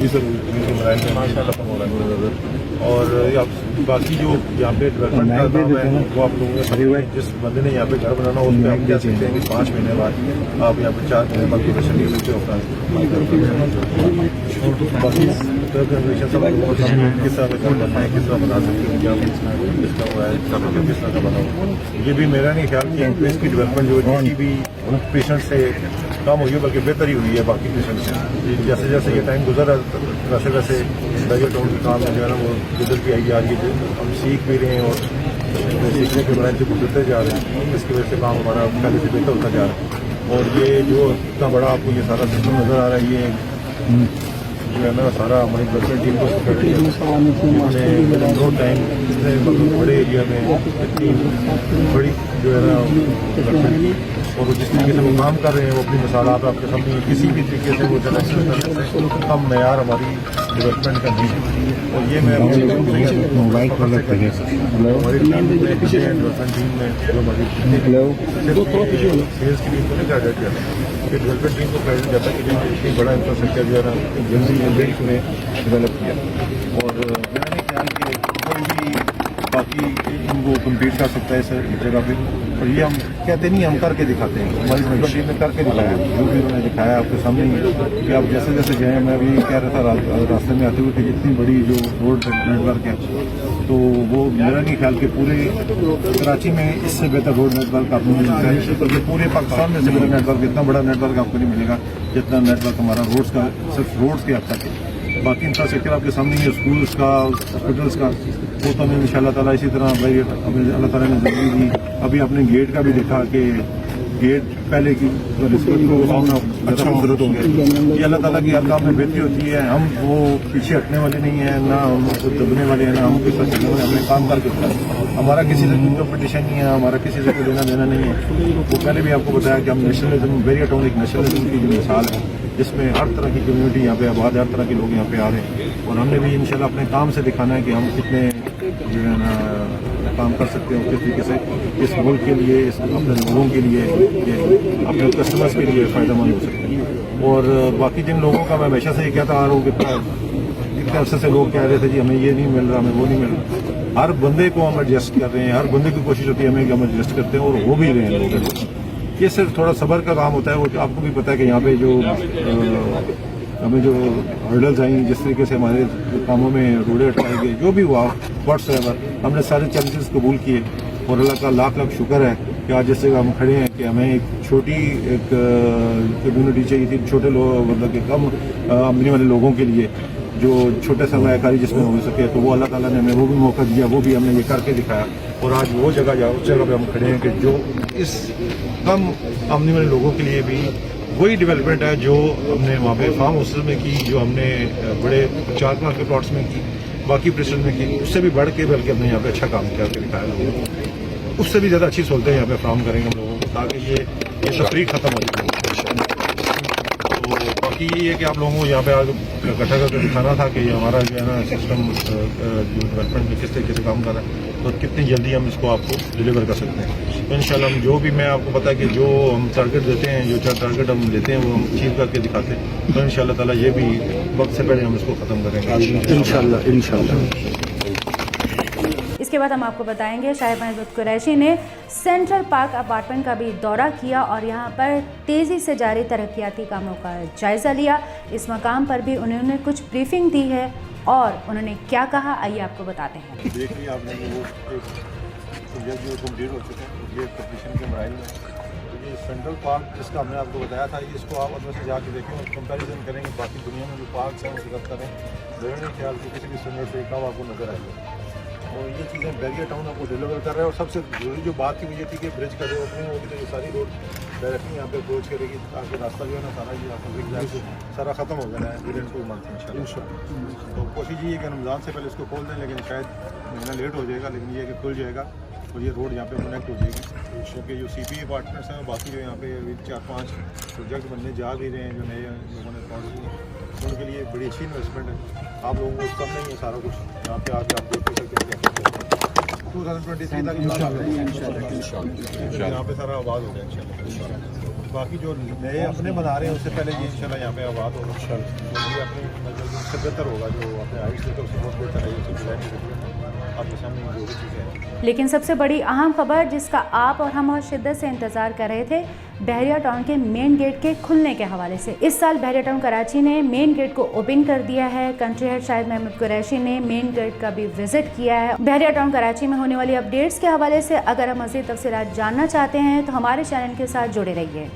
جی سر ماشاء اللہ ہو رہا ہے. اور باقی جو یہاں پہ ڈیولپمنٹ کا کام ہے وہ آپ لوگوں نے جس بندے نے یہاں پہ گھر بنانا اس میں آپ کہہ سکتے ہیں کہ 5 مہینے بعد آپ یہاں پہ 4 مہینے بعد پروڈکشن لے سکتے ہو. باقی سب لوگوں کو کس طرح کا بنائیں کس طرح بنا سکتے ہیں کیا کس کا ہوا ہے کس طرح کا بنا ہوا. یہ بھی میرا نہیں خیال کہ اس کی ڈیولپمنٹ جو کسی بھی پیشنٹ سے کم ہوئی ہے بلکہ بہتر ہی ہوئی ہے باقی پیشنٹ سے. جیسے جیسے یہ ٹائم گزر رہا ویسے ویسے بیریئر ٹاؤن کا کام جو ہے نا وہ گزرتی آئی جا رہی ہے. ہم سیکھ بھی رہے ہیں اور سیکھنے کے برانچ سے گزرتے جا رہے ہیں جس کی وجہ سے کام ہمارا پہلے سے بہتر ہوتا جا رہا ہے. اور یہ جو اتنا بڑا آپ کو یہ سارا سسٹم نظر آ رہا ہے یہ جو ہے نا سارا ہماری ڈیولپمنٹ ٹیم کو ٹائم اتنے بڑے ایریا میں اتنی بڑی جو ہے نا ڈیولپمنٹ اور جس طریقے سے وہ کام کر رہے ہیں وہ اپنی مثالات آپ کے سامنے کسی بھی طریقے سے وہ سلیکشن کم معیار ہماری ڈیولپمنٹ کا نہیں ہے. اور یہ میں ہماری ڈیولپمنٹ ٹیم میں جو ہماری سیلس کی ٹیم کو نہیں کریڈٹ کیا کہ ڈیولپمنٹ ٹیم کو کریڈٹ جاتا ہے کہ اتنی بڑا انفراسٹرکچر جو ہے نا جلدی میں ڈیولپ کیا. اور میں نے خیال کہ کوئی بھی باقی ان کو کمپیٹ کر سکتا ہے اس جگہ پہ. اور یہ ہم کہتے نہیں ہم کر کے دکھاتے ہیں ہماری ڈیولپمنٹ ٹیم نے کر کے دکھایا جو بھی انہوں نے دکھایا آپ کے سامنے ہی کہ آپ جیسے جیسے جائیں. میں ابھی کہہ رہا تھا راستے میں آتے ہوئے کہ اتنی بڑی جو روڈ نیٹ ورک ہے تو وہ میرا نہیں خیال کہ پورے کراچی میں اس سے بہتر روڈ نیٹ ورک آپ کو مل جاتا ہے. پورے پاکستان میں سے بڑا نیٹ ورک اتنا بڑا نیٹ ورک آپ کو نہیں ملے گا جتنا نیٹ ورک ہمارا روڈس کا صرف روڈس کے حد تک ہے. باقی انفراسٹرکچر آپ کے سامنے ہے اسکولس کا ہاسپٹلس کا وہ تو ہمیں ان شاء اللہ تعالیٰ اسی طرح بھائی اللہ تعالیٰ نے زندگی دی. ابھی آپ نے گیٹ کا بھی دیکھا کہ گیٹ پہلے کی اچھا ضرورت ہو گیا. یہ اللہ تعالیٰ کی ہر کام میں بہتری ہوتی ہے. ہم وہ پیچھے ہٹنے والے نہیں ہیں نہ ہم کو دبنے والے ہیں نہ ہم کے ساتھ چلنے والے. ہم نے کام کر کے ہمارا کسی سے کوئی کمپٹیشن نہیں ہے ہمارا کسی سے کوئی لینا دینا نہیں ہے. وہ پہلے بھی آپ کو بتایا کہ ہم نیشنلزم بیریئر ٹاؤن ایک نیشنلزم کی جو مثال ہے جس میں ہر طرح کی کمیونٹی یہاں پہ آباد ہر طرح کے لوگ یہاں پہ آ رہے ہیں. اور ہم نے بھی انشاءاللہ اپنے کام سے دکھانا ہے کہ ہم کتنے جو ہے نا کام کر سکتے ہیں کس طریقے سے اس ملک کے لیے اس اپنے لوگوں کے لیے اپنے کسٹمرز کے لیے فائدہ مند ہو سکتے ہیں. اور باقی جن لوگوں کا میں ہمیشہ سے یہ کہتا آ رہا ہوں کتنے عرصے سے لوگ کہہ رہے تھے جی ہمیں یہ نہیں مل رہا ہمیں وہ نہیں مل رہا. ہر بندے کو ہم ایڈجسٹ کر رہے ہیں. ہر بندے کی کوشش ہوتی ہے ہمیں کہ ہم ایڈجسٹ کرتے ہیں اور وہ بھی رہے ہیں لوگ. یہ صرف تھوڑا صبر کا کام ہوتا ہے. وہ آپ کو بھی پتہ ہے کہ یہاں پہ جو ہمیں جو ہرڈلز آئیں جس طریقے سے ہمارے کاموں میں روڑے اٹھائے گئے جو بھی ہوا واٹس ایور ہم نے سارے چیلنجز قبول کیے. اور اللہ کا لاکھ لاکھ شکر ہے کہ آج جس جگہ ہم کھڑے ہیں کہ ہمیں ایک چھوٹی ایک کمیونٹی چاہیے تھی چھوٹے لوگ مطلب کہ کم آمدنی والے لوگوں کے لیے جو چھوٹے سرمایہ کاری جس میں ہو سکے تو وہ اللہ تعالیٰ نے ہمیں وہ بھی موقع دیا وہ بھی ہم نے یہ کر کے دکھایا. اور آج وہ جگہ اس جگہ پہ ہم کھڑے ہیں کہ جو اس کم آمدنی والے لوگوں کے لیے بھی وہی ڈیولپمنٹ ہے جو ہم نے وہاں پہ فارم ہاؤسز میں کی جو ہم نے بڑے 4 کلاس کے پلاٹس میں کی باقی پریسن میں کی اس سے بھی بڑھ کے بلکہ ہم نے یہاں پہ اچھا کام کر کے دکھایا لوگوں کو. اس سے بھی زیادہ اچھی سہولتیں یہاں پہ فراہم کریں گے ہم لوگوں کو تاکہ یہ تفریح ختم ہو جائے. تو باقی یہ ہے کہ آپ لوگوں کو یہاں پہ آج اکٹھا کر کے دکھانا تھا کہ ہمارا جو ہے نا سسٹم جو ڈیولپمنٹ میں کس طریقے سے کام کر رہا ہے تو کتنی جلدی ہم اس کو آپ کو ڈلیور کر سکتے ہیں. تو انشاءاللہ ہم جو بھی میں آپ کو پتا ہے کہ جو ہم ٹارگیٹ دیتے ہیں جو 4 ٹارگیٹ ہم دیتے ہیں وہ ہم اچیو کر کے دکھاتے ہیں. تو انشاءاللہ تعالیٰ یہ بھی وقت سے پہلے ہم اس کو ختم کریں گے انشاءاللہ. اس کے بعد ہم آپ کو بتائیں گے شاہد محمود قریشی نے سینٹرل پارک اپارٹمنٹ کا بھی دورہ کیا اور یہاں پر تیزی سے جاری ترقیاتی کاموں کا جائزہ لیا. اس مقام پر بھی انہوں نے کچھ بریفنگ دی ہے اور انہوں نے کیا کہا آئیے آپ کو بتاتے ہیں. دیکھ لیا آپ نے وہ پروجیکٹ جو کمپلیٹ ہو چکے ہیں یہ کمپلیشن کے مراحل میں. یہ سینٹرل پارک جس کا ہم نے آپ کو بتایا تھا اس کو آپ اندر سے جا کے دیکھیں اور کمپیریزن کریں گے باقی دنیا میں جو پارکس ہیں اس کا کریں. میرے خیال سے کسی بھی اسٹینڈرڈ سے کام آپ کو نظر آئے گا. اور یہ چیزیں بیریئر ٹاؤن آپ کو ڈیلیور کر رہا ہے. اور سب سے ضروری جو بات کی وہ یہ تھی کہ برج کا جو اوپننگ ہوگی تو یہ ساری روڈ ڈائریکٹلی یہاں پہ اپروچ کرے گی تاکہ راستہ جو ہے نا سارا یہ آپ کو سارا ختم ہو جانا ہے ودن 2 منتھ ان شاء اللہ. تو کوشش یہ ہے کہ رمضان سے پہلے اس کو کھول دیں لیکن شاید مہینہ لیٹ ہو جائے گا لیکن یہ ہے کہ کھل جائے گا اور یہ روڈ یہاں پہ کنیکٹ ہو جائے گی. کیونکہ جو سی پی اپارٹمنٹس ہیں باقی جو یہاں پہ 4-5 پروجیکٹ بننے جا بھی رہے ہیں جو نئے لوگوں نے پالیسی ہیں ان کے لیے بڑی اچھی انویسٹمنٹ ہے. آپ لوگوں کو کم نہیں ہے سارا کچھ یہاں پہ آ کے آپ دیکھ سکتے ہیں 2023 تک یہاں پہ سارا آباد ہو گیا انشاء اللہ. باقی جو نئے اپنے بنا رہے ہیں اس سے پہلے یہ انشاءاللہ یہاں پہ آباد ہوگا یہ اپنے مطلب اس سے بہتر ہوگا جو اپنے آئس سے تو اس سے بہت بہتر ہے یہ سب ڈیزائن آپ کے سامنے جو بھی چیزیں ہیں. لیکن سب سے بڑی اہم خبر جس کا آپ اور ہم بہت شدت سے انتظار کر رہے تھے بحریہ ٹاؤن کے مین گیٹ کے کھلنے کے حوالے سے. اس سال بحریہ ٹاؤن کراچی نے مین گیٹ کو اوپن کر دیا ہے. کنٹری ہیڈ شاہد محمود قریشی نے مین گیٹ کا بھی وزٹ کیا ہے. بحریہ ٹاؤن کراچی میں ہونے والی اپڈیٹس کے حوالے سے اگر آپ مزید تفصیلات جاننا چاہتے ہیں تو ہمارے چینل کے ساتھ جڑے رہیے.